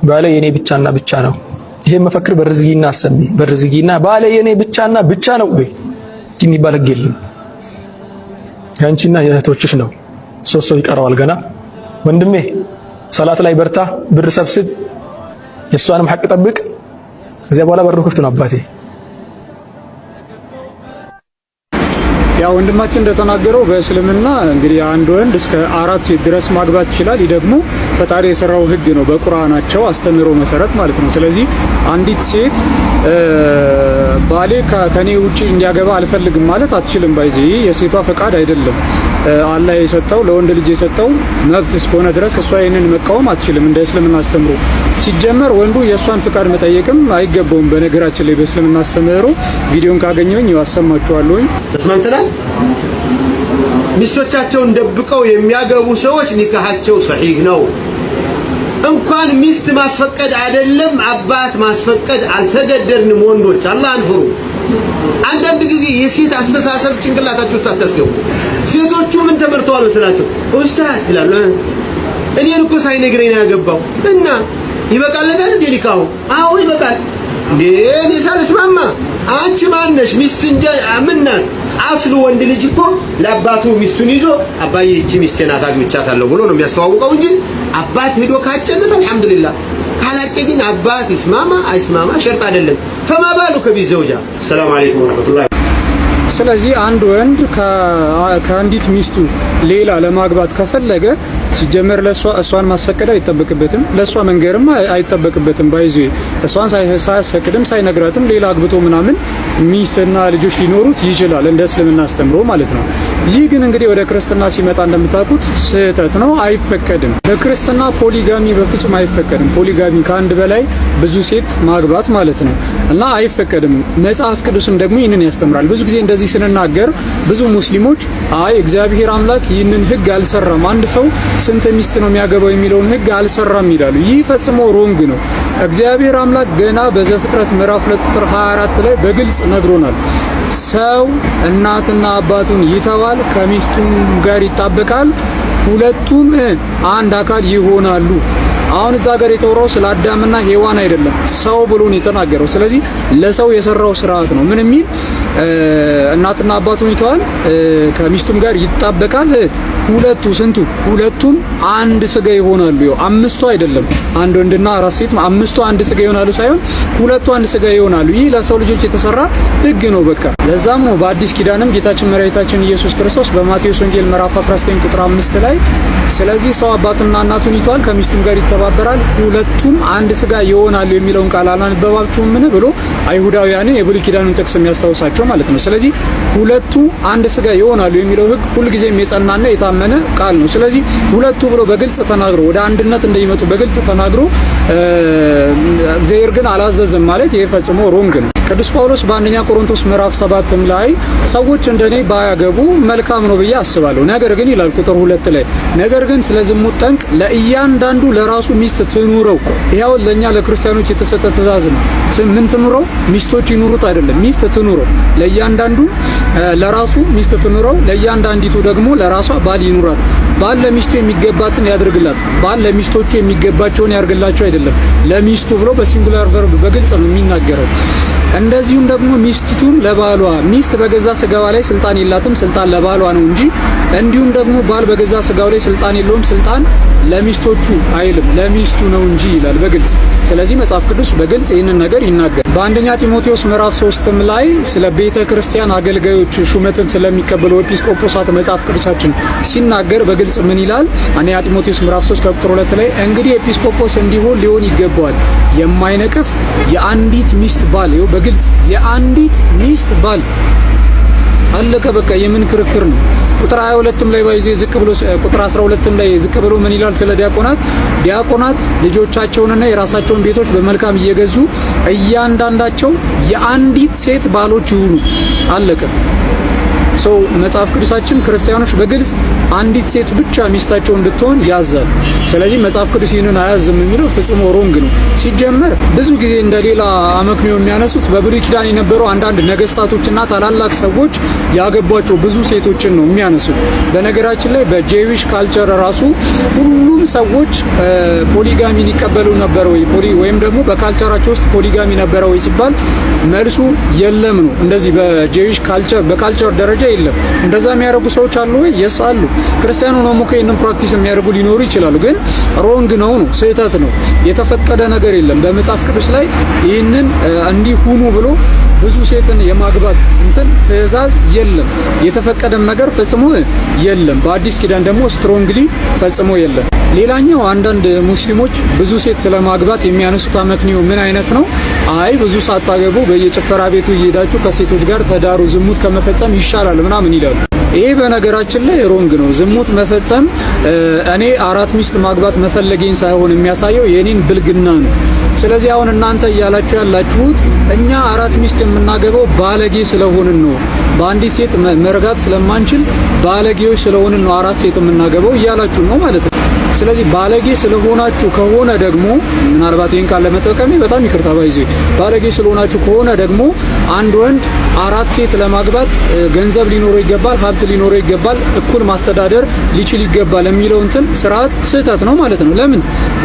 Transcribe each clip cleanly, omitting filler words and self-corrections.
ባለ የኔ ብቻና ብቻ ነው። ይሄ መፈክር በርዝጊና አሰሚ በርዝጊና ባለ የኔ ብቻና ብቻ ነው ወይ የሚባል ህግ የለም። ያንቺና የእህቶችሽ ነው። ሶስት ሰው ይቀረዋል ገና። ወንድሜ ሰላት ላይ በርታ፣ ብር ሰብስብ፣ የሷንም ሐቅ ጠብቅ። ከዚያ በኋላ በሩ ክፍት ነው አባቴ። ያው ወንድማችን እንደተናገረው በእስልምና እንግዲህ አንድ ወንድ እስከ 4 ሴት ድረስ ማግባት ይችላል። ይህ ደግሞ ፈጣሪ የሰራው ህግ ነው በቁርአናቸው አስተምሮ መሰረት ማለት ነው። ስለዚህ አንዲት ሴት ባሌ ከኔ ውጪ እንዲያገባ አልፈልግም ማለት አትችልም። ባይዚ የሴቷ ፈቃድ አይደለም። አላህ የሰጠው ለወንድ ልጅ የሰጠው መብት እስከሆነ ድረስ እሷ ይሄንን መቃወም አትችልም እንደ እስልምና አስተምሮ። ሲጀመር ወንዱ የእሷን ፍቃድ መጠየቅም አይገባውም። በነገራችን ላይ በእስልምና አስተምሮ ቪዲዮን ካገኘሁኝ ያሰማችኋለሁ። ተስማምተናል። ሚስቶቻቸውን ደብቀው የሚያገቡ ሰዎች ኒካሃቸው ሰሂህ ነው። እንኳን ሚስት ማስፈቀድ አይደለም አባት ማስፈቀድ አልተገደድንም። ወንዶች አላህን ፍሩ። አንዳንድ ጊዜ የሴት አስተሳሰብ ጭንቅላታችሁ ውስጥ አታስገቡ። ሴቶቹ ምን ተመርተዋል መስላችሁ? ኡስታዝ ይላሉ። እኔን እኮ ሳይነግረኝ ነው ያገባው እና ይበቃለታል እንዴ ኒካሁ? አዎ ይበቃል። እኔ ሳልስማማ አንቺ ማነሽ? ሚስት እንጂ ምናት አስሉ ወንድ ልጅ እኮ ለአባቱ ሚስቱን ይዞ አባዬ እቺ ሚስቴ ናት አግብቻታለሁ ብሎ ነው የሚያስተዋውቀው እንጂ አባት ሄዶ ካጨነት አልহামዱሊላህ ካላጨ ግን አባት ይስማማ አይስማማ ሸርጥ አይደለም። فما بالك بزوجة السلام عليكم ورحمة الله። ስለዚህ አንድ ወንድ ከአንዲት ሚስቱ ሌላ ለማግባት ከፈለገ ሲጀመር እሷን ማስፈቀድ አይጠበቅበትም፣ ለሷ መንገርም አይጠበቅበትም። ባይዚ እሷን ሳያስፈቅድም ሳይነግራትም ሌላ አግብቶ ምናምን ሚስትና ልጆች ሊኖሩት ይችላል እንደ እስልምና አስተምሮ ማለት ነው። ይህ ግን እንግዲህ ወደ ክርስትና ሲመጣ እንደምታውቁት ስህተት ነው፣ አይፈቀድም። በክርስትና ፖሊጋሚ በፍጹም አይፈቀድም። ፖሊጋሚ ከአንድ በላይ ብዙ ሴት ማግባት ማለት ነው እና አይፈቀድም። መጽሐፍ ቅዱስም ደግሞ ይህንን ያስተምራል። ብዙ ጊዜ እንደዚህ ስንናገር ብዙ ሙስሊሞች አይ እግዚአብሔር አምላክ ይህንን ህግ አልሰራም፣ አንድ ሰው ስንት ሚስት ነው የሚያገባው የሚለውን ህግ አልሰራም ይላሉ። ይህ ፈጽሞ ሮንግ ነው። እግዚአብሔር አምላክ ገና በዘፍጥረት ምዕራፍ 2 ቁጥር 24 ላይ በግልጽ ነግሮናል። ሰው እናትና አባቱን ይተዋል፣ ከሚስቱም ጋር ይጣበቃል፣ ሁለቱም አንድ አካል ይሆናሉ። አሁን እዛ ጋር የተወራው ስለ አዳምና ሄዋን አይደለም፣ ሰው ብሎ ነው የተናገረው። ስለዚህ ለሰው የሰራው ስርዓት ነው። ምን የሚል እናትና አባቱን ይተዋል፣ ከሚስቱም ጋር ይጣበቃል፣ ሁለቱም አንድ ስጋ ይሆናሉ። ይኸው አምስቱ አይደለም አንድ ወንድና አራት ሴት አምስቱ አንድ ስጋ ይሆናሉ ሳይሆን ሁለቱ አንድ ስጋ ይሆናሉ። ይህ ለሰው ልጆች የተሰራ ህግ ነው በቃ። ለዛም ነው በአዲስ ኪዳንም ጌታችን መድኃኒታችን ኢየሱስ ክርስቶስ በማቴዎስ ወንጌል ምዕራፍ 19 ቁጥር 5 ላይ ስለዚህ ሰው አባቱና እናቱን ይተዋል ከሚስቱም ጋር ይተባበራል ሁለቱም አንድ ስጋ ይሆናሉ የሚለውን ቃል አላነበባችሁም ምን ብሎ አይሁዳውያንን የብሉይ ኪዳኑን ጥቅስ የሚያስታውሳቸው ማለት ነው። ስለዚህ ሁለቱ አንድ ስጋ ይሆናሉ የሚለው ህግ ሁልጊዜም የጸናና የታመነ ቃል ነው። ስለዚህ ሁለቱ ብሎ በግልጽ ተናግሮ ወደ አንድነት እንደሚመጡ በግልጽ ተናግሮ እግዚአብሔር ግን አላዘዘም ማለት ይሄ ፈጽሞ ሮንግ ነው። ቅዱስ ጳውሎስ በአንደኛ ቆሮንቶስ ምዕራፍ 7 ላይ ሰዎች እንደኔ ባያገቡ መልካም ነው ብዬ አስባለሁ፣ ነገር ግን ይላል ቁጥር 2 ላይ ነገር ግን ስለ ዝሙት ጠንቅ ለእያንዳንዱ ለራሱ ሚስት ትኑረው። ይሄው ለኛ ለክርስቲያኖች የተሰጠ ትእዛዝ ነው። ምን ትኑረው? ሚስቶች ይኑሩት አይደለም፣ ሚስት ትኑረው። ለእያንዳንዱ ለራሱ ሚስት ትኑረው፣ ለእያንዳንዲቱ ደግሞ ለራሷ ባል ይኑራት። ባል ለሚስቱ የሚገባትን ያድርግላት፣ ባል ለሚስቶቹ የሚገባቸውን ያርግላቸው አይደለም። ለሚስቱ ብሎ በሲንጉላር ቨርብ በግልጽ ነው የሚናገረው። እንደዚሁም ደግሞ ሚስቱም ለባሏ ሚስት በገዛ ስጋዋ ላይ ስልጣን የላትም፣ ስልጣን ለባሏ ነው እንጂ እንዲሁም ደግሞ ባል በገዛ ስጋው ላይ ስልጣን የለውም፣ ስልጣን ለሚስቶቹ አይልም ለሚስቱ ነው እንጂ ይላል በግልጽ። ስለዚህ መጽሐፍ ቅዱስ በግልጽ ይህንን ነገር ይናገራል። በአንደኛ ጢሞቴዎስ ምዕራፍ 3 ላይ ስለ ቤተ ክርስቲያን አገልጋዮች ሹመትን ስለሚቀበሉ ኤጲስቆጶሳት መጽሐፍ ቅዱሳችን ሲናገር በግልጽ ምን ይላል? አንደኛ ጢሞቴዎስ ምዕራፍ 3 ቁጥር 2 ላይ እንግዲህ ኤጲስቆጶስ ሊሆን ይገባዋል የማይነቅፍ የአንዲት ሚስት ባል። ይኸው በግልጽ የአንዲት ሚስት ባል አለቀ በቃ። የምን ክርክር ነው? ቁጥር 22 ላይ ባይዜ ዝቅ ብሎ ቁጥር 12 ላይ ዝቅ ብሎ ምን ይላል? ስለ ዲያቆናት ልጆቻቸውንና የራሳቸውን ቤቶች በመልካም እየገዙ እያንዳንዳቸው የአንዲት ሴት ባሎች ይሁኑ። አለቀ። ሰው መጽሐፍ ቅዱሳችን ክርስቲያኖች በግልጽ አንዲት ሴት ብቻ ሚስታቸው እንድትሆን ያዛል። ስለዚህ መጽሐፍ ቅዱስ ይህንን አያዝም የሚለው ፍጹም ሮንግ ነው። ሲጀመር ብዙ ጊዜ እንደሌላ አመክንዮ የሚያነሱት በብሉይ ኪዳን የነበሩ አንዳንድ ነገስታቶችና ታላላቅ ሰዎች ያገቧቸው ብዙ ሴቶችን ነው የሚያነሱት። በነገራችን ላይ በጄዊሽ ካልቸር ራሱ ሁሉም ሰዎች ፖሊጋሚን ይቀበሉ ነበር ወይም ደግሞ በካልቸራቸው ውስጥ ፖሊጋሚ ነበረ ወይ ሲባል መልሱ የለም ነው። እንደዚህ በጄዊሽ ካልቸር በካልቸር ደረጃ የለም። እንደዛ የሚያደርጉ ሰዎች አሉ ወይ? የስ አሉ። ክርስቲያኑ ነው ሙከ ይሄንን ፕራክቲስ የሚያደርጉ ሊኖሩ ይችላሉ። ግን ሮንግ ነው፣ ስህተት ነው። የተፈቀደ ነገር የለም በመጽሐፍ ቅዱስ ላይ ይህንን እንዲሁኑ ብሎ ብዙ ሴትን የማግባት እንትን ትእዛዝ የለም። የተፈቀደም ነገር ፈጽሞ የለም። በአዲስ ኪዳን ደግሞ ስትሮንግሊ ፈጽሞ የለም። ሌላኛው አንዳንድ ሙስሊሞች ብዙ ሴት ስለማግባት የሚያነሱት አመክንዮ ምን አይነት ነው? አይ ብዙ ሳታገቡ በየጭፈራ ቤቱ እየሄዳችሁ ከሴቶች ጋር ተዳሩ፣ ዝሙት ከመፈጸም ይሻላል ምናምን ይላሉ። ይሄ በነገራችን ላይ ሮንግ ነው። ዝሙት መፈጸም እኔ 4 ሚስት ማግባት መፈለጌን ሳይሆን የሚያሳየው የኔን ብልግና ነው። ስለዚህ አሁን እናንተ እያላችሁ ያላችሁት እኛ 4 ሚስት የምናገባው ባለጌ ስለሆንን ነው፣ በአንዲት ሴት መርጋት ስለማንችል ባለጌዎች ስለሆንን ነው 4 ሴት የምናገባው እያላችሁ ነው ማለት ነው። ስለዚህ ባለጌ ስለሆናችሁ ከሆነ ደግሞ ምናልባት ይሄን ቃል ለመጠቀም በጣም ይቅርታ ባይዘ ባለጌ ስለሆናችሁ ከሆነ ደግሞ አንድ ወንድ 4 ሴት ለማግባት ገንዘብ ሊኖረው ይገባል፣ ሀብት ሊኖረው ይገባል፣ እኩል ማስተዳደር ሊችል ይገባል የሚለው እንትን ስርዓት ስህተት ነው ማለት ነው። ለምን?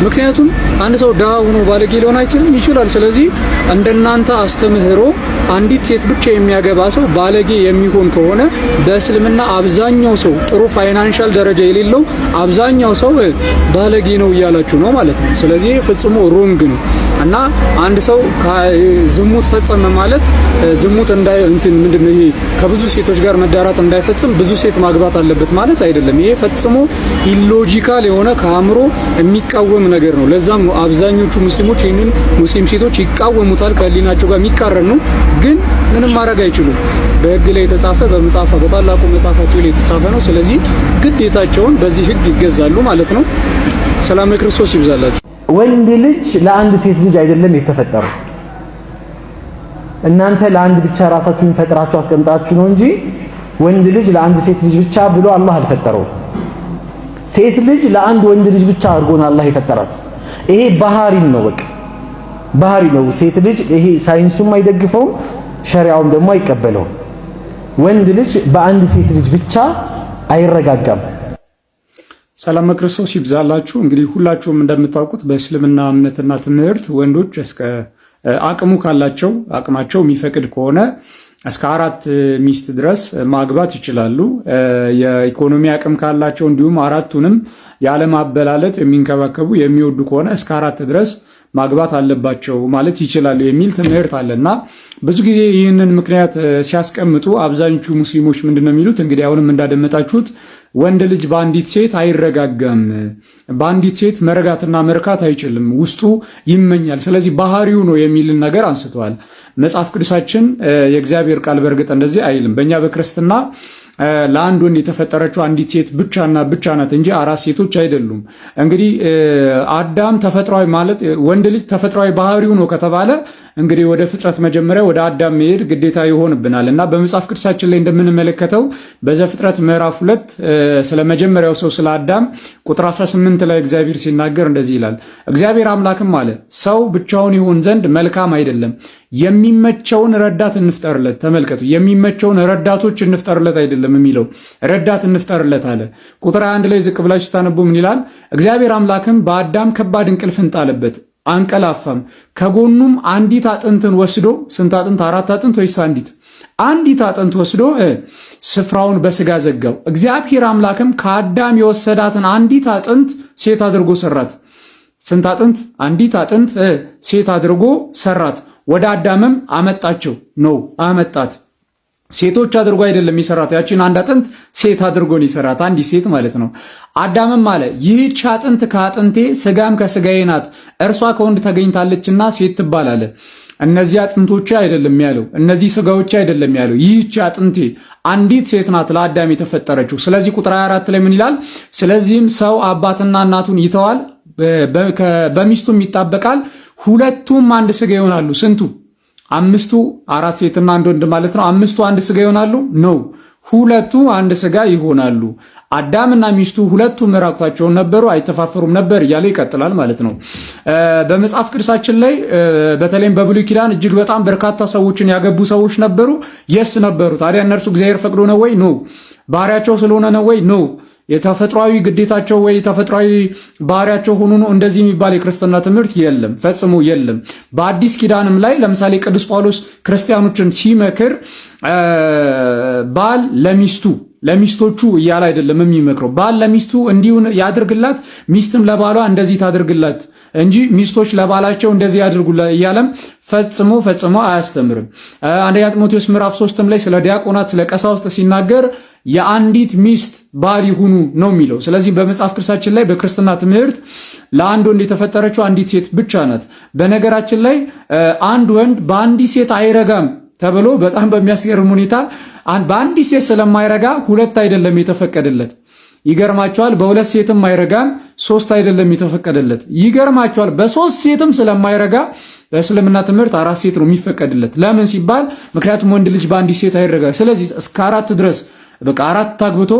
ምክንያቱም አንድ ሰው ድሃ ሆኖ ባለጌ ሊሆን አይችልም፣ ይችላል። ስለዚህ እንደናንተ አስተምህሮ አንዲት ሴት ብቻ የሚያገባ ሰው ባለጌ የሚሆን ከሆነ በእስልምና አብዛኛው ሰው ጥሩ ፋይናንሻል ደረጃ የሌለው አብዛኛው ሰው ባለጌ ነው እያላችሁ ነው ማለት ነው። ስለዚህ ፍጹም ሮንግ ነው እና አንድ ሰው ዝሙት ፈጸመ ማለት ዝሙት ምንድነው ይሄ ከብዙ ሴቶች ጋር መዳራት እንዳይፈጽም ብዙ ሴት ማግባት አለበት ማለት አይደለም። ይሄ ፈጽሞ ኢሎጂካል የሆነ ከአእምሮ የሚቃወም ነገር ነው። ለዛም ነው አብዛኞቹ ሙስሊሞች ይህንን ሙስሊም ሴቶች ይቃወሙታል። ከህሊናቸው ጋር የሚቃረን ነው፣ ግን ምንም ማድረግ አይችሉም። በህግ ላይ የተጻፈ በታላቁ መጽሐፋቸው ላይ የተጻፈ ነው። ስለዚህ ግዴታቸውን በዚህ ህግ ይገዛሉ ማለት ነው። ሰላም ክርስቶስ ይብዛላችሁ። ወንድ ልጅ ለአንድ ሴት ልጅ አይደለም የተፈጠረው። እናንተ ለአንድ ብቻ ራሳችሁን ፈጥራችሁ አስቀምጣችሁ ነው እንጂ ወንድ ልጅ ለአንድ ሴት ልጅ ብቻ ብሎ አላህ አልፈጠረው። ሴት ልጅ ለአንድ ወንድ ልጅ ብቻ አድርጎ ነው አላህ የፈጠራት። ይሄ ባህሪ ነው፣ በቃ ባህሪ ነው። ሴት ልጅ ይሄ ሳይንሱም አይደግፈውም፣ ሸሪዓውም ደግሞ አይቀበለውም። ወንድ ልጅ በአንድ ሴት ልጅ ብቻ አይረጋጋም። ሰላም ክርስቶስ ይብዛላችሁ። እንግዲህ ሁላችሁም እንደምታውቁት በእስልምና እምነትና ትምህርት ወንዶች እስከ አቅሙ ካላቸው አቅማቸው የሚፈቅድ ከሆነ እስከ 4 ሚስት ድረስ ማግባት ይችላሉ። የኢኮኖሚ አቅም ካላቸው እንዲሁም 4ቱንም ያለማበላለጥ የሚንከባከቡ የሚወዱ ከሆነ እስከ 4 ድረስ ማግባት አለባቸው ማለት ይችላሉ የሚል ትምህርት አለና ብዙ ጊዜ ይህንን ምክንያት ሲያስቀምጡ አብዛኞቹ ሙስሊሞች ምንድነው የሚሉት? እንግዲህ አሁንም እንዳደመጣችሁት ወንድ ልጅ በአንዲት ሴት አይረጋጋም፣ በአንዲት ሴት መረጋትና መርካት አይችልም፣ ውስጡ ይመኛል፣ ስለዚህ ባህሪው ነው የሚልን ነገር አንስተዋል። መጽሐፍ ቅዱሳችን የእግዚአብሔር ቃል በእርግጥ እንደዚህ አይልም። በእኛ በክርስትና ለአንድ ወንድ የተፈጠረችው አንዲት ሴት ብቻና ብቻ ናት እንጂ 4 ሴቶች አይደሉም። እንግዲህ አዳም ተፈጥሯዊ ማለት ወንድ ልጅ ተፈጥሯዊ ባህሪው ነው ከተባለ እንግዲህ ወደ ፍጥረት መጀመሪያ ወደ አዳም መሄድ ግዴታ ይሆንብናል እና በመጽሐፍ ቅዱሳችን ላይ እንደምንመለከተው በዘፍጥረት ምዕራፍ 2 ስለ መጀመሪያው ሰው ስለ አዳም ቁጥር 18 ላይ እግዚአብሔር ሲናገር እንደዚህ ይላል። እግዚአብሔር አምላክም አለ ሰው ብቻውን ይሆን ዘንድ መልካም አይደለም፣ የሚመቸውን ረዳት እንፍጠርለት። ተመልከቱ፣ የሚመቸውን ረዳቶች እንፍጠርለት አይደለም የሚለው ረዳት እንፍጠርለት አለ። ቁጥር 1 ላይ ዝቅ ብላችሁ ስታነቡ ምን ይላል? እግዚአብሔር አምላክም በአዳም ከባድ እንቅልፍን ጣለበት፣ አንቀላፋም። ከጎኑም አንዲት አጥንትን ወስዶ፣ ስንት አጥንት? 4 አጥንት ወይስ አንዲት? አንዲት አጥንት ወስዶ ስፍራውን በስጋ ዘጋው። እግዚአብሔር አምላክም ከአዳም የወሰዳትን አንዲት አጥንት ሴት አድርጎ ሰራት። ስንት አጥንት? አንዲት አጥንት ሴት አድርጎ ሰራት። ወደ አዳምም አመጣቸው ነው አመጣት። ሴቶች አድርጎ አይደለም ይሰራት፣ ያቺን አንድ አጥንት ሴት አድርጎ ነው ይሰራት፣ አንዲት ሴት ማለት ነው። አዳምም አለ ይህች አጥንት ከአጥንቴ ስጋም ከስጋዬ ናት፣ እርሷ ከወንድ ተገኝታለችና ሴት ትባላለ። እነዚህ አጥንቶቼ አይደለም ያለው፣ እነዚህ ስጋዎቼ አይደለም ያለው፣ ይህች አጥንቴ አንዲት ሴት ናት ለአዳም የተፈጠረችው። ስለዚህ ቁጥር 24 ላይ ምን ይላል? ስለዚህም ሰው አባትና እናቱን ይተዋል፣ በሚስቱም ይጣበቃል፣ ሁለቱም አንድ ስጋ ይሆናሉ። ስንቱ? 5ቱ 4 ሴትና 1 ወንድ ማለት ነው። 5ቱ አንድ ስጋ ይሆናሉ ነው። ሁለቱ አንድ ስጋ ይሆናሉ። አዳምና ሚስቱ ሁለቱም ራቁታቸውን ነበሩ፣ አይተፋፈሩም ነበር እያለ ይቀጥላል ማለት ነው። በመጽሐፍ ቅዱሳችን ላይ በተለይም በብሉይ ኪዳን እጅግ በጣም በርካታ ሰዎችን ያገቡ ሰዎች ነበሩ። የስ ነበሩ። ታዲያ እነርሱ እግዚአብሔር ፈቅዶ ነው ወይ? ኖ። ባህሪያቸው ስለሆነ ነው ወይ? ኖ። የተፈጥሯዊ ግዴታቸው ወይ ተፈጥሯዊ ባህሪያቸው ሆኖ ነው እንደዚህ የሚባል የክርስትና ትምህርት የለም፣ ፈጽሞ የለም። በአዲስ ኪዳንም ላይ ለምሳሌ ቅዱስ ጳውሎስ ክርስቲያኖችን ሲመክር ባል ለሚስቶቹ እያለ አይደለም የሚመክረው። ባል ለሚስቱ እንዲሁ ያድርግላት፣ ሚስትም ለባሏ እንደዚህ ታድርግላት እንጂ ሚስቶች ለባላቸው እንደዚህ ያድርጉላት እያለም ፈጽሞ አያስተምርም። አንደኛ ጢሞቴዎስ ምዕራፍ 3 ላይ ስለ ዲያቆናት ስለ ቀሳውስት ሲናገር የአንዲት ሚስት ባል ይሁኑ ነው የሚለው። ስለዚህ በመጽሐፍ ቅዱሳችን ላይ በክርስትና ትምህርት ለአንድ ወንድ የተፈጠረችው አንዲት ሴት ብቻ ናት። በነገራችን ላይ አንድ ወንድ በአንዲት ሴት አይረጋም ተብሎ በጣም በሚያስገርም ሁኔታ በአንዲት ሴት ስለማይረጋ ሁለት አይደለም የተፈቀደለት። ይገርማቸዋል። በሁለት ሴትም አይረጋም፣ ሶስት አይደለም የተፈቀደለት። ይገርማቸዋል። በሶስት ሴትም ስለማይረጋ በእስልምና ትምህርት 4 ሴት ነው የሚፈቀድለት። ለምን ሲባል ምክንያቱም ወንድ ልጅ በአንዲት ሴት አይረጋ። ስለዚህ እስከ 4 ድረስ በቃ 4 አግብቶ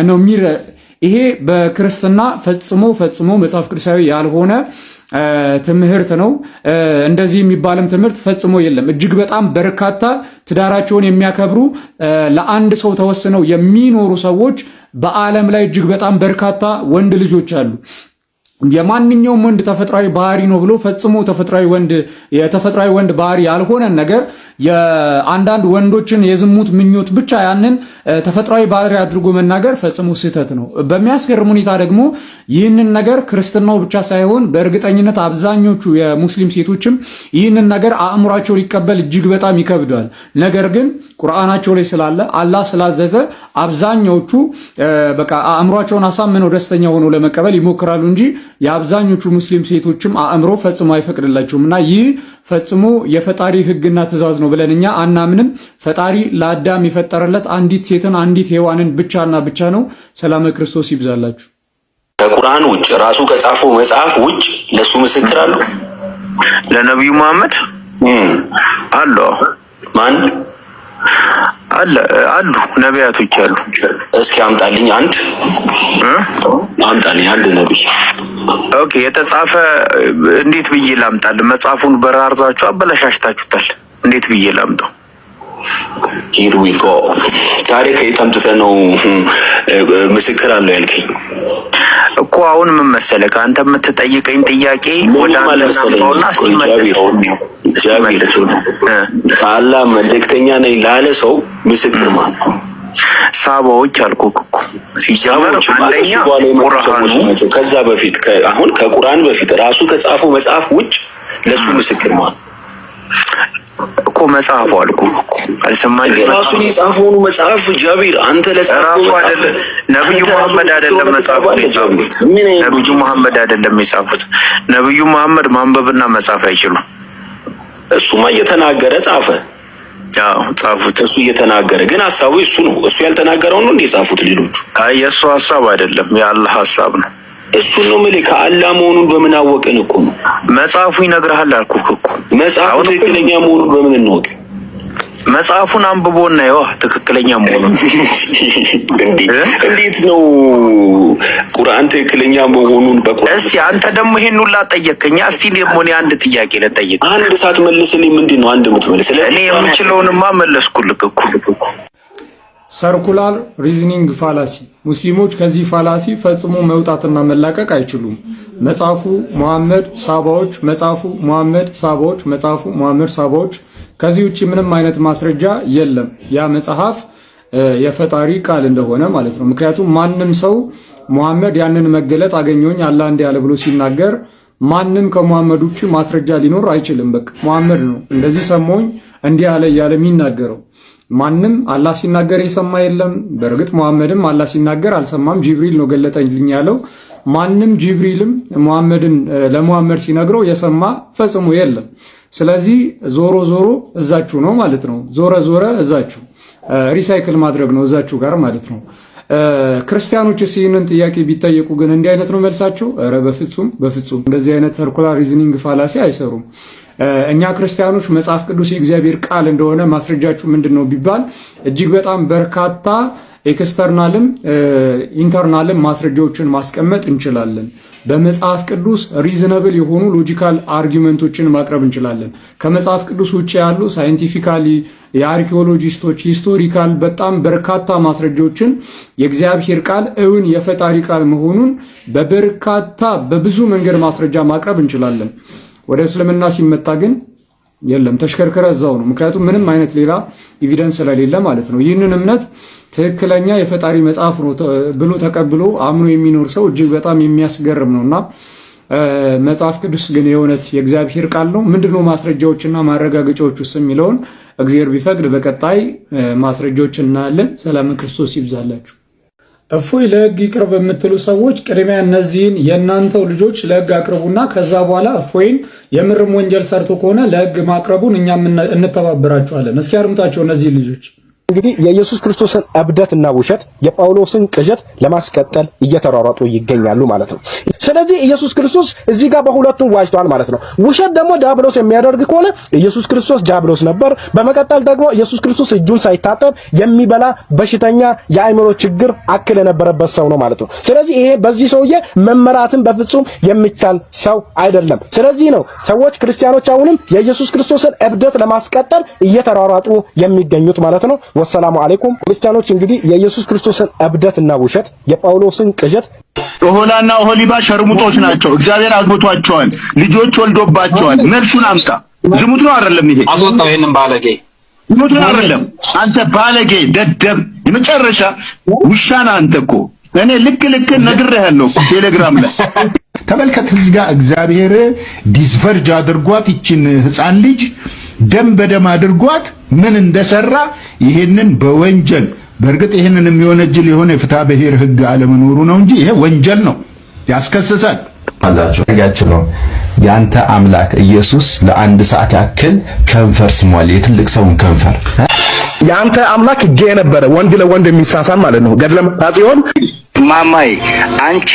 ነው ይሄ በክርስትና ፈጽሞ መጽሐፍ ቅዱሳዊ ያልሆነ ትምህርት ነው። እንደዚህ የሚባልም ትምህርት ፈጽሞ የለም። እጅግ በጣም በርካታ ትዳራቸውን የሚያከብሩ ለአንድ ሰው ተወስነው የሚኖሩ ሰዎች በዓለም ላይ እጅግ በጣም በርካታ ወንድ ልጆች አሉ። የማንኛውም ወንድ ተፈጥሯዊ ባህሪ ነው ብሎ ፈጽሞ የተፈጥሯዊ ወንድ ባህሪ ያልሆነን ነገር የአንዳንድ ወንዶችን የዝሙት ምኞት ብቻ ያንን ተፈጥሯዊ ባህሪ አድርጎ መናገር ፈጽሞ ስህተት ነው። በሚያስገርም ሁኔታ ደግሞ ይህንን ነገር ክርስትናው ብቻ ሳይሆን በእርግጠኝነት አብዛኞቹ የሙስሊም ሴቶችም ይህንን ነገር አእምሯቸው ሊቀበል እጅግ በጣም ይከብዳል። ነገር ግን ቁርአናቸው ላይ ስላለ አላህ ስላዘዘ አብዛኞቹ በቃ አእምሯቸውን አሳምነው ደስተኛ ሆነው ለመቀበል ይሞክራሉ እንጂ የአብዛኞቹ ሙስሊም ሴቶችም አእምሮ ፈጽሞ አይፈቅድላቸውም። እና ይህ ፈጽሞ የፈጣሪ ሕግና ትእዛዝ ነው ብለን እኛ አናምንም። ፈጣሪ ለአዳም የፈጠረለት አንዲት ሴትን አንዲት ሔዋንን ብቻና ብቻ ነው። ሰላም ክርስቶስ ይብዛላችሁ። ከቁርአን ውጭ ራሱ ከጻፈው መጽሐፍ ውጭ ለሱ ምስክር አለው። ለነብዩ መሐመድ አለ ማን አሉ ነቢያቶች አሉ። እስኪ አምጣልኝ አንድ ነብይ። ኦኬ የተጻፈ እንዴት ብዬ ላምጣል? መጽሐፉን በራርዛችሁ አበላሽታችሁታል። እንዴት ብዬ ላምጣው? here we go። ታሪክ የታምጥተ ነው ምስክር አለው ያልከኝ እኮ አሁን ምን መሰለህ ከአንተ የምትጠይቀኝ ጥያቄ ወደ አንተ ናምጣውና እስቲ መልሰው ከአላህ መልእክተኛ ነኝ ላለ ሰው ምስክር ማለት ነው። ሳባዎች አልኩህ እኮ ሲጀመር አንደኛ ቁርአኑ ከዛ በፊት አሁን ከቁርአን በፊት ራሱ ከጻፈው መጽሐፍ ውጭ ለሱ ምስክር ማለት እኮ መጽሐፉ አልኩህ እኮ አልሰማኝም። ራሱን የጻፈው መጽሐፍ ጃቢር አንተ ለጻፈው ራሱ ነብዩ መሐመድ አይደለም መጽሐፉን የጻፉት። ነብዩ መሐመድ አይደለም የጻፉት። ነብዩ መሐመድ ማንበብና መጻፍ አይችሉም። እሱማ እየተናገረ ጻፈ። ያው ጻፉት። እሱ እየተናገረ ግን ሐሳቡ እሱ ነው። እሱ ያልተናገረው ነው እንዴ ጻፉት ሌሎቹ? አይ የእሱ ሐሳብ አይደለም የአላህ ሐሳብ ነው። እሱ ነው ማለት ከአላህ መሆኑን በምን አወቅን እኮ ነው። መጽሐፉ ይነግርሃል አልኩህ እኮ። መጽሐፉ ትክክለኛ መሆኑን በምን እንወቅ? መጽሐፉን አንብቦና ይዋ ትክክለኛ መሆኑን እንዴት ነው ቁርአን ትክክለኛ መሆኑን በቁርአን? እስቲ አንተ ደግሞ ይሄን ሁላ ጠየቀኝ። እስቲ ደግሞ እኔ አንድ ጥያቄ ልጠይቅ። አንድ ሰዓት መልስልኝ። ምንድነው አንድ የምትመልስልኝ? እኔ የምችለውንማ መለስኩልክ እኮ። ሰርኩላር ሪዝኒንግ ፋላሲ። ሙስሊሞች ከዚህ ፋላሲ ፈጽሞ መውጣትና መላቀቅ አይችሉም። መጽሐፉ ሙሐመድ ሳባዎች፣ መጽሐፉ ሙሐመድ ሳባዎች፣ መጽሐፉ ሙሐመድ ሳባዎች። ከዚህ ውጪ ምንም አይነት ማስረጃ የለም ያ መጽሐፍ የፈጣሪ ቃል እንደሆነ ማለት ነው። ምክንያቱም ማንም ሰው ሙሐመድ ያንን መገለጥ አገኘሁኝ አላህ እንዲህ ያለ ብሎ ሲናገር ማንም ከሙሐመድ ውጪ ማስረጃ ሊኖር አይችልም። በቃ ሙሐመድ ነው እንደዚህ ሰሞኝ እንዲህ ያለ እያለ የሚናገረው። ማንም አላህ ሲናገር የሰማ የለም። በእርግጥ ሙሐመድም አላህ ሲናገር አልሰማም። ጅብሪል ነው ገለጠልኝ ያለው። ማንም ጅብሪልም ሙሐመድን ለሙሐመድ ሲነግረው የሰማ ፈጽሞ የለም። ስለዚህ ዞሮ እዛችሁ ነው ማለት ነው። ዞረ እዛችሁ ሪሳይክል ማድረግ ነው እዛችሁ ጋር ማለት ነው። ክርስቲያኖችስ ይህንን ጥያቄ ቢጠየቁ ግን እንዲህ አይነት ነው መልሳቸው። ኧረ በፍጹም እንደዚህ አይነት ሰርኩላር ሪዝኒንግ ፋላሲ አይሰሩም። እኛ ክርስቲያኖች መጽሐፍ ቅዱስ የእግዚአብሔር ቃል እንደሆነ ማስረጃችሁ ምንድነው ቢባል እጅግ በጣም በርካታ ኤክስተርናልም ኢንተርናልም ማስረጃዎችን ማስቀመጥ እንችላለን። በመጽሐፍ ቅዱስ ሪዝነብል የሆኑ ሎጂካል አርጊውመንቶችን ማቅረብ እንችላለን። ከመጽሐፍ ቅዱስ ውጭ ያሉ ሳይንቲፊካሊ የአርኪኦሎጂስቶች ሂስቶሪካል በጣም በርካታ ማስረጃዎችን የእግዚአብሔር ቃል እውን የፈጣሪ ቃል መሆኑን በበርካታ በብዙ መንገድ ማስረጃ ማቅረብ እንችላለን። ወደ እስልምና ሲመጣ ግን የለም፣ ተሽከርከረ እዛው ነው። ምክንያቱም ምንም አይነት ሌላ ኤቪደንስ ስለሌለ ማለት ነው። ይህንን እምነት ትክክለኛ የፈጣሪ መጽሐፍ ነው ብሎ ተቀብሎ አምኖ የሚኖር ሰው እጅግ በጣም የሚያስገርም ነውና መጽሐፍ ቅዱስ ግን የእውነት የእግዚአብሔር ቃል ነው። ምንድነው ማስረጃዎችና ማረጋገጫዎች ውስጥ የሚለውን እግዚአብሔር ቢፈቅድ በቀጣይ ማስረጃዎች እናያለን። ሰላም ክርስቶስ ይብዛላችሁ። እፎይ ለሕግ ይቅርብ የምትሉ ሰዎች ቅድሚያ እነዚህን የእናንተው ልጆች ለሕግ አቅርቡና ከዛ በኋላ እፎይን የምርም ወንጀል ሰርቶ ከሆነ ለሕግ ማቅረቡን እኛም እንተባበራችኋለን። እስኪ አርምጣቸው እነዚህ ልጆች። እንግዲህ የኢየሱስ ክርስቶስን እብደትና ውሸት የጳውሎስን ቅዠት ለማስቀጠል እየተሯሯጡ ይገኛሉ ማለት ነው። ስለዚህ ኢየሱስ ክርስቶስ እዚህ ጋር በሁለቱም ዋጅቷል ማለት ነው። ውሸት ደግሞ ዲያብሎስ የሚያደርግ ከሆነ ኢየሱስ ክርስቶስ ዲያብሎስ ነበር። በመቀጠል ደግሞ ኢየሱስ ክርስቶስ እጁን ሳይታጠብ የሚበላ በሽተኛ የአእምሮ ችግር አክል የነበረበት ሰው ነው ማለት ነው። ስለዚህ ይሄ በዚህ ሰውዬ መመራትን በፍጹም የሚቻል ሰው አይደለም። ስለዚህ ነው ሰዎች ክርስቲያኖች አሁንም የኢየሱስ ክርስቶስን እብደት ለማስቀጠል እየተሯሯጡ የሚገኙት ማለት ነው። ወሰላሙ አለይኩም። ክርስቲያኖች እንግዲህ የኢየሱስ ክርስቶስን እብደትና ውሸት የጳውሎስን ቅዠት ኦሆላና ኦሆሊባ ሸርሙጦች ናቸው። እግዚአብሔር አግብቷቸዋል፣ ልጆች ወልዶባቸዋል። መልሱን አምጣ። ዝሙት ነው አይደለም? ይሄ አስወጣው። ይሄንን ባለጌ ዝሙት ነው አይደለም? አንተ ባለጌ ደደብ፣ የመጨረሻ ውሻና አንተ እኮ እኔ ልክ ነግሬሃለሁ ቴሌግራም ላይ ተመልከት። እዚህ ጋር እግዚአብሔር ዲስቨርጅ አድርጓት ይችን ሕፃን ልጅ ደም በደም አድርጓት ምን እንደሰራ ይሄንን በወንጀል በእርግጥ ይሄንን የሚወነጅል የሆነ የፍትሐ ብሔር ሕግ አለመኖሩ ነው እንጂ ይሄ ወንጀል ነው፣ ያስከስሳል። አላችሁ ነው ያንተ አምላክ ኢየሱስ ለአንድ ሰዓት ያክል ከንፈር ስሟል፣ የትልቅ ሰውን ከንፈር። ያንተ አምላክ ጌ ነበረ፣ ወንድ ለወንድ የሚሳሳም ማለት ነው። ገድለም ታጽዮን ማማይ አንቺ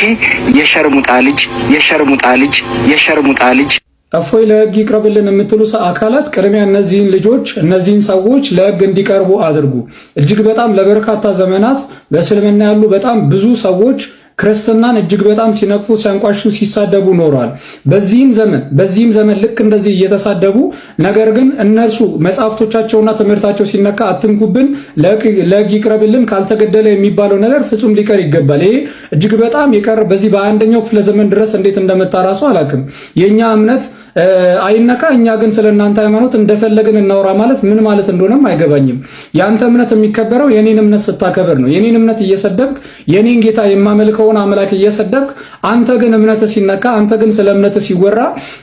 የሸርሙጣ ልጅ እፎይ ለሕግ ይቅረብልን የምትሉ አካላት ቅድሚያ እነዚህን ሰዎች ለሕግ እንዲቀርቡ አድርጉ። እጅግ በጣም ለበርካታ ዘመናት በእስልምና ያሉ በጣም ብዙ ሰዎች ክርስትናን እጅግ በጣም ሲነቅፉ፣ ሲያንቋሹ፣ ሲሳደቡ ኖረዋል። በዚህም ዘመን ልክ እንደዚህ እየተሳደቡ ነገር ግን እነርሱ መጽሐፍቶቻቸውና ትምህርታቸው ሲነካ አትንኩብን፣ ለሕግ ይቅረብልን ካልተገደለ የሚባለው ነገር ፍጹም ሊቀር ይገባል። ይሄ እጅግ በጣም የቀረ በዚህ በ21ኛው ክፍለ ዘመን ድረስ እንዴት እንደመጣራሱ አላውቅም። የኛ እምነት አይነካ፣ እኛ ግን ስለናንተ ሃይማኖት እንደፈለግን እናውራ ማለት ምን ማለት እንደሆነም አይገባኝም። ያንተ እምነት የሚከበረው የኔን እምነት ስታከብር ነው። የኔን እምነት እየሰደብክ የኔን ጌታ የማመልከውን አምላክ እየሰደብክ አንተ ግን እምነት ሲነካ፣ አንተ ግን ስለ እምነት ሲወራ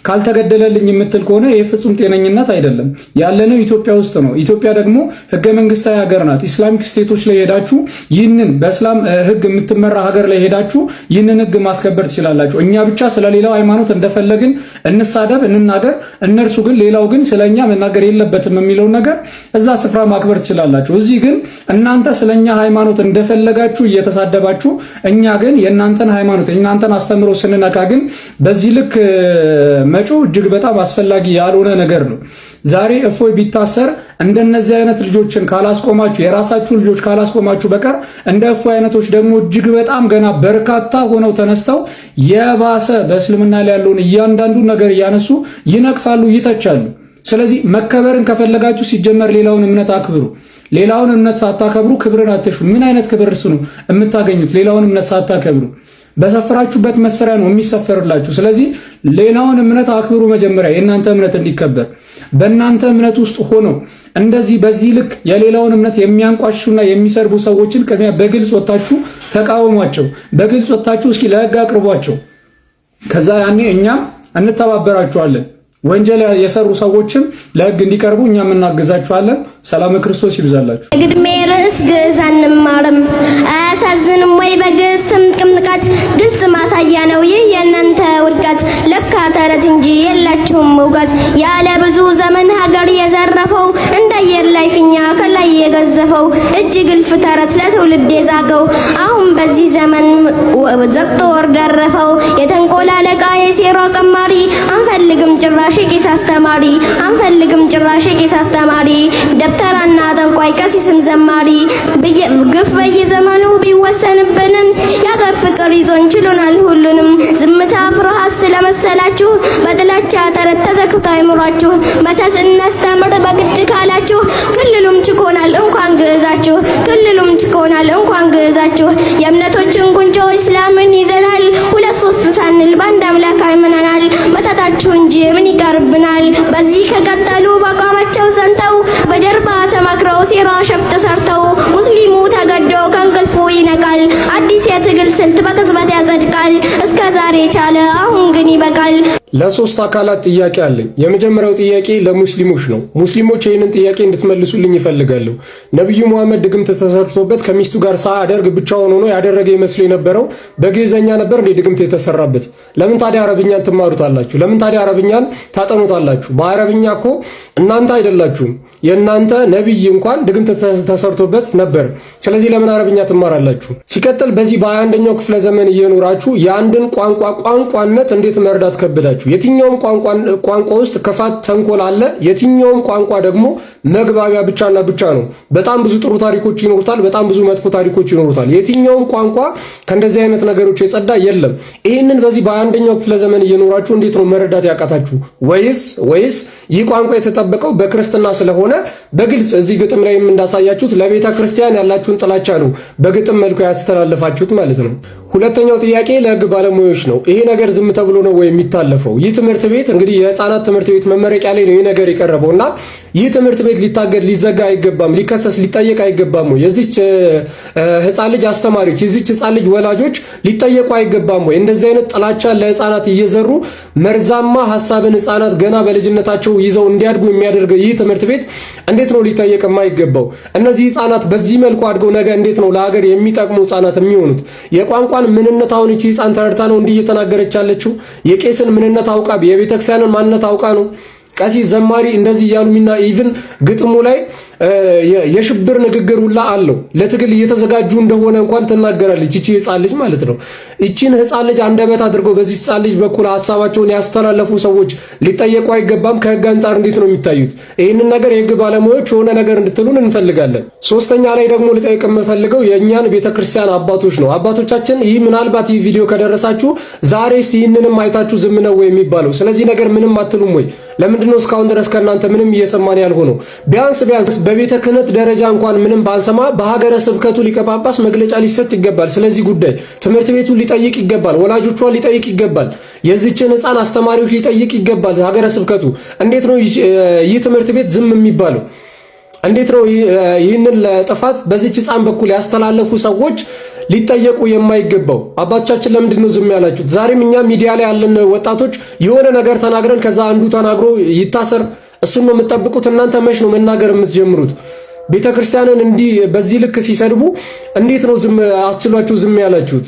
ካልተገደለልኝ የምትል ከሆነ ይህ ፍጹም ጤነኝነት አይደለም። ያለነው ኢትዮጵያ ውስጥ ነው። ኢትዮጵያ ደግሞ ህገ መንግስታዊ ሀገር ናት። ኢስላሚክ ስቴቶች ላይ ሄዳችሁ ይህንን በእስላም ህግ የምትመራ ሀገር ላይ ሄዳችሁ ይህንን ህግ ማስከበር ትችላላችሁ። እኛ ብቻ ስለሌላው ሃይማኖት እንደፈለግን እንሳደብ እንናገር፣ እነርሱ ግን ሌላው ግን ስለኛ መናገር የለበትም የሚለውን ነገር እዛ ስፍራ ማክበር ትችላላችሁ። እዚህ ግን እናንተ ስለኛ ሃይማኖት እንደፈለጋችሁ እየተሳደባችሁ፣ እኛ ግን የእናንተን ሃይማኖት የእናንተን አስተምሮ ስንነካ ግን በዚህ ልክ መጮህ እጅግ በጣም አስፈላጊ ያልሆነ ነገር ነው። ዛሬ እፎይ ቢታሰር እንደነዚህ አይነት ልጆችን ካላስቆማችሁ፣ የራሳችሁ ልጆች ካላስቆማችሁ በቀር እንደ እፎይ አይነቶች ደግሞ እጅግ በጣም ገና በርካታ ሆነው ተነስተው የባሰ በእስልምና ላይ ያለውን እያንዳንዱ ነገር እያነሱ ይነቅፋሉ፣ ይተቻሉ። ስለዚህ መከበርን ከፈለጋችሁ ሲጀመር ሌላውን እምነት አክብሩ። ሌላውን እምነት ሳታከብሩ ክብርን አትሹ። ምን አይነት ክብር ነው የምታገኙት? ሌላውን እምነት ሳታከብሩ በሰፈራችሁበት መስፈሪያ ነው የሚሰፈርላችሁ። ስለዚህ ሌላውን እምነት አክብሩ። መጀመሪያ የእናንተ እምነት እንዲከበር በእናንተ እምነት ውስጥ ሆነው እንደዚህ በዚህ ልክ የሌላውን እምነት የሚያንቋሹና የሚሰርቡ ሰዎችን ቅድሚያ በግልጽ ወጣችሁ ተቃወሟቸው። በግልጽ ወጣችሁ እስኪ ለሕግ አቅርቧቸው። ከዛ ያኔ እኛም እንተባበራችኋለን። ወንጀል የሰሩ ሰዎችም ለሕግ እንዲቀርቡ እኛም እናግዛችኋለን። ሰላም ክርስቶስ ይብዛላችሁ። ግድሜ ርዕስ ግዕዝ አንማርም አያሳዝንም ወይ? በግዕዝ ስም ቅምጥቃት ግልጽ ማሳያ ነው ይህ የእናንተ ውድቀት። ለካ ተረት እንጂ የላችሁም እውቀት። ያለ ብዙ ዘመን ሀገር የዘረፈው እንደ አየር ላይ ፊኛ ከላይ የገዘፈው እጅ ግልፍ ተረት ለትውልድ የዛገው አሁን በዚህ ዘመን ዘግቶ ወር ደረፈው። የተንቆል አለቃ የሴራ ቀማሪ አንፈል አንፈልግም ጭራሽ ቄስ አስተማሪ አንፈልግም ጭራሽ ቄስ አስተማሪ ደብተራና ጠንቋይ ቀሲስም ዘማሪ ግፍ በየዘመኑ ቢወሰንብንም ያገር ፍቅር ይዞን ችሎናል ሁሉንም ዝምታ ፍርሃት ስለመሰላችሁ በጥላቻ ተረት ተዘክቶ አይምሯችሁ መተት እናስተምር በግድ ካላችሁ ክልሉም ችኮናል እንኳን ግዕዛችሁ ክልሉም ችኮናል እንኳን ግዕዛችሁ የእምነቶችን ጉንጮ እስላምን ይዘናል ሁለት ሶስት ሳንል በአንድ አምላክ አይመናል መተታችሁ እንጂ ምን ይቀርብናል በዚህ ከቀጠሉ በቋማቸው ዘንተው በጀርባ ተማክረው ሴራ ሸፍጥ ሰርተው ሙስሊሙ ተገዶ ከእንቅልፉ ይነቃል አዲስ የትግል ስልት በቅጽበት ያጸድቃል እስከ ዛሬ ቻለ አሁን ግን ይበቃል። ለሶስት አካላት ጥያቄ አለኝ። የመጀመሪያው ጥያቄ ለሙስሊሞች ነው። ሙስሊሞች ይህንን ጥያቄ እንድትመልሱልኝ ይፈልጋለሁ። ነብዩ መሐመድ ድግምት ተሰርቶበት ከሚስቱ ጋር ሳያደርግ ብቻውን ሆኖ ያደረገ ይመስል የነበረው በግዕዘኛ ነበር እንዴ ድግምት የተሰራበት? ለምን ታዲያ አረብኛን ትማሩታላችሁ? ለምን ታዲያ አረብኛን ታጠኑታላችሁ? በአረብኛ እኮ እናንተ አይደላችሁም የእናንተ ነብይ እንኳን ድግምት ተሰርቶበት ነበር። ስለዚህ ለምን አረብኛ ትማራላችሁ? ሲቀጥል በዚህ በ21ኛው ክፍለ ዘመን እየኖራችሁ የአንድን ቋንቋ ቋንቋነት እንዴት መርዳት ከበዳችሁ? የትኛውም ቋንቋ ውስጥ ክፋት ተንኮል አለ። የትኛውም ቋንቋ ደግሞ መግባቢያ ብቻና ብቻ ነው። በጣም ብዙ ጥሩ ታሪኮች ይኖሩታል፣ በጣም ብዙ መጥፎ ታሪኮች ይኖሩታል። የትኛውም ቋንቋ ከእንደዚህ አይነት ነገሮች የጸዳ የለም። ይህንን በዚህ በ21ኛው ክፍለ ዘመን እየኖራችሁ እንዴት ነው መረዳት ያቃታችሁ? ወይስ ይህ ቋንቋ የተጠበቀው በክርስትና ስለሆነ በግልጽ እዚህ ግጥም ላይም እንዳሳያችሁት ለቤተ ክርስቲያን ያላችሁን ጥላቻ ነው በግጥም መልኩ ያስተላለፋችሁት ማለት ነው። ሁለተኛው ጥያቄ ለህግ ባለሙያዎች ነው። ይሄ ነገር ዝም ተብሎ ነው ወይ የሚታለፈው? ይህ ትምህርት ቤት እንግዲህ የህፃናት ትምህርት ቤት መመረቂያ ላይ ነው ይህ ነገር የቀረበውና ይህ ትምህርት ቤት ሊታገድ ሊዘጋ አይገባም፣ ሊከሰስ ሊጠየቅ አይገባም ወይ? የዚች ህፃን ልጅ አስተማሪዎች የዚች ህፃን ልጅ ወላጆች ሊጠየቁ አይገባም ወይ? እንደዚህ አይነት ጥላቻ ለህፃናት እየዘሩ መርዛማ ሐሳብን ህፃናት ገና በልጅነታቸው ይዘው እንዲያድጉ የሚያደርገው ይህ ትምህርት ቤት እንዴት ነው ሊጠየቅ የማይገባው? እነዚህ ህፃናት በዚህ መልኩ አድገው ነገ እንዴት ነው ለሀገር የሚጠቅሙ ህፃናት የሚሆኑት? የቋንቋን ምንነት አሁን እቺ ህፃን ተረድታ ነው እንዲህ እየተናገረች ያለችው? የቄስን ምንነት አውቃ የቤተክርስቲያንን ማንነት አውቃ ነው? ቀሲስ ዘማሪ እንደዚህ እያሉና ኢቭን ግጥሙ ላይ የሽብር ንግግር ሁላ አለው። ለትግል እየተዘጋጁ እንደሆነ እንኳን ትናገራለች እቺ ህፃን ልጅ ማለት ነው። እቺን ህፃን ልጅ አንደበት አድርገው በዚህ ህፃን ልጅ በኩል ሐሳባቸውን ያስተላለፉ ሰዎች ሊጠየቁ አይገባም? ከህግ አንጻር እንዴት ነው የሚታዩት? ይህንን ነገር የህግ ባለሙያዎች የሆነ ነገር እንድትሉን እንፈልጋለን። ሶስተኛ ላይ ደግሞ ልጠይቅ የምፈልገው የእኛን ቤተክርስቲያን አባቶች ነው። አባቶቻችን ይህ ምናልባት ይህ ቪዲዮ ከደረሳችሁ ዛሬስ ይህንንም አይታችሁ ዝም ነው ወይ የሚባለው? ስለዚህ ነገር ምንም አትሉም ወይ? ለምንድነው እስካሁን ድረስ ከእናንተ ምንም እየሰማን ያልሆነው? ቢያንስ በቤተ ክህነት ደረጃ እንኳን ምንም ባልሰማ በሀገረ ስብከቱ ሊቀ ጳጳስ መግለጫ ሊሰጥ ይገባል። ስለዚህ ጉዳይ ትምህርት ቤቱ ሊጠይቅ ይገባል። ወላጆቿን ሊጠይቅ ይገባል። የዚችን ህፃን አስተማሪዎች ሊጠይቅ ይገባል። ሀገረ ስብከቱ እንዴት ነው ይህ ትምህርት ቤት ዝም የሚባለው? እንዴት ነው ይህንን ለጥፋት በዚች ህፃን በኩል ያስተላለፉ ሰዎች ሊጠየቁ የማይገባው? አባቶቻችን ለምንድን ነው ዝም ያላችሁት? ዛሬም እኛ ሚዲያ ላይ ያለን ወጣቶች የሆነ ነገር ተናግረን ከዛ አንዱ ተናግሮ ይታሰር እሱን ነው የምትጠብቁት? እናንተ መች ነው መናገር የምትጀምሩት? ቤተክርስቲያንን እንዲህ በዚህ ልክ ሲሰድቡ እንዴት ነው ዝም አስችሏችሁ ዝም ያላችሁት?